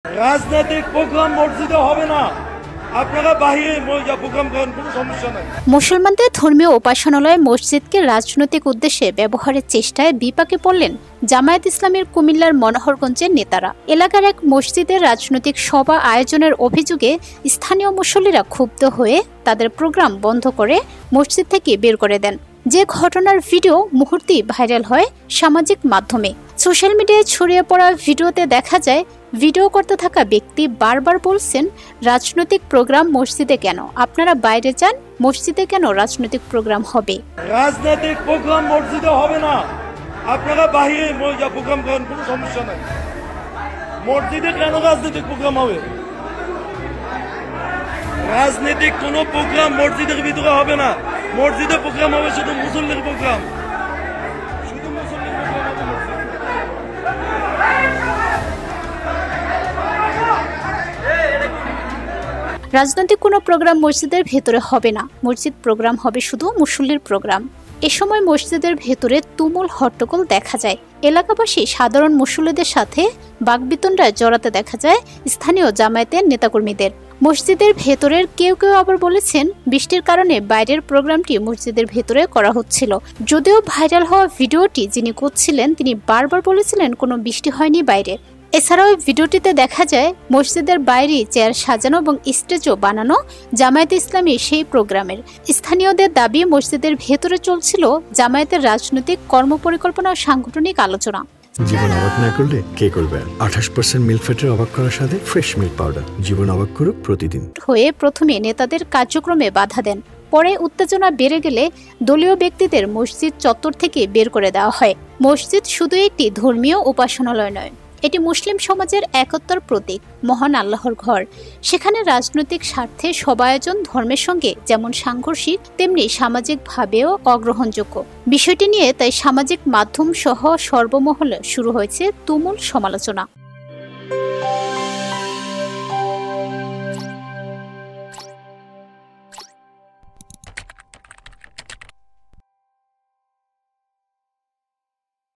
রাজনৈতিক প্রোগ্রাম মসজিদে হবে না, আপনারা বাইরে প্রোগ্রাম করেন, কোনো সমস্যা নাই। মুসলমানদের ধর্মীয় উপাসনালয় মসজিদকে রাজনৈতিক উদ্দেশ্যে ব্যবহারের চেষ্টায় বিপাকে পড়লেন জামায়াত ইসলামের কুমিল্লার মনোহরগঞ্জের নেতারা। এলাকার এক মসজিদের রাজনৈতিক সভা আয়োজনের অভিযোগে স্থানীয় মুসল্লিরা ক্ষুব্ধ হয়ে তাদের প্রোগ্রাম বন্ধ করে মসজিদ থেকে বের করে দেন। যে ঘটনার ভিডিও মুহূর্তেই ভাইরাল হয় সামাজিক মাধ্যমে। সোশ্যাল মিডিয়ায় ছড়িয়ে পড়া ভিডিওতে দেখা যায় ভিডিও করতে থাকা ব্যক্তি বারবার বলছেন, রাজনৈতিক প্রোগ্রাম মসজিদে কেন? আপনারা বাইরে যান, মসজিদে কেন রাজনৈতিক প্রোগ্রাম হবে? রাজনৈতিক প্রোগ্রাম মসজিদে হবে না, আপনারা বাইরে প্রোগ্রাম করেন, কোনো সমস্যা নাই। মসজিদে কেন রাজনৈতিক প্রোগ্রাম হবে? রাজনৈতিক কোনো প্রোগ্রাম মসজিদের ভিতরে হবে না। মসজিদে প্রোগ্রাম হবে শুধু মুসল্লির প্রোগ্রাম, শুধু মুসল্লির প্রোগ্রাম হবে মসজিদে। রাজনৈতিক কোনো প্রোগ্রাম মসজিদের ভেতরে হবে না, মসজিদ প্রোগ্রাম হবে শুধু মুসল্লির প্রোগ্রাম। এ সময় মসজিদের ভেতরে তুমুল হট্টগোল দেখা যায়। এলাকাবাসী সাধারণ মুসল্লিদের সাথে বাকবিতণ্ডায় জড়াতে দেখা যায় স্থানীয় জামায়াতের নেতাকর্মীদের। মসজিদের ভেতরের কেউ কেউ আবার বলেছেন, বৃষ্টির কারণে বাইরের প্রোগ্রামটি মসজিদের ভেতরে করা হচ্ছিল। যদিও ভাইরাল হওয়া ভিডিওটি যিনি করছিলেন তিনি বারবার বলেছিলেন কোনো বৃষ্টি হয়নি বাইরে। এছাড়াও ভিডিওটিতে দেখা যায় মসজিদের বাইরে চেয়ার সাজানো এবং স্টেজও বানানো জামায়াতে ইসলামী সেই প্রোগ্রামের। স্থানীয়দের দাবি, মসজিদের ভেতরে চলছিল জামায়াতের রাজনৈতিক কর্মপরিকল্পনা ও সাংগঠনিক আলোচনা। জীবন অবাক না করলে কে করবে? 28% মিল্ক ফ্যাটের অবাক করার সাথে ফ্রেশ মিল্ক পাউডার। জীবন অবাক করুক প্রতিদিন। হয়ে প্রথমে নেতাদের কার্যক্রমে বাধা দেন, পরে উত্তেজনা বেড়ে গেলে দলীয় ব্যক্তিদের মসজিদ চত্বর থেকে বের করে দেওয়া হয়। মসজিদ শুধু একটি ধর্মীয় উপাসনালয় নয়, এটি মুসলিম সমাজের একতার প্রতীক, মহান আল্লাহর ঘর। সেখানে রাজনৈতিক স্বার্থে সব আয়োজন ধর্মের সঙ্গে যেমন সাংঘর্ষিক, তেমনি সামাজিকভাবেও অগ্রহণযোগ্য। বিষয়টি নিয়ে তাই সামাজিক মাধ্যম সহ সর্বমহলে শুরু হয়েছে তুমুল সমালোচনা।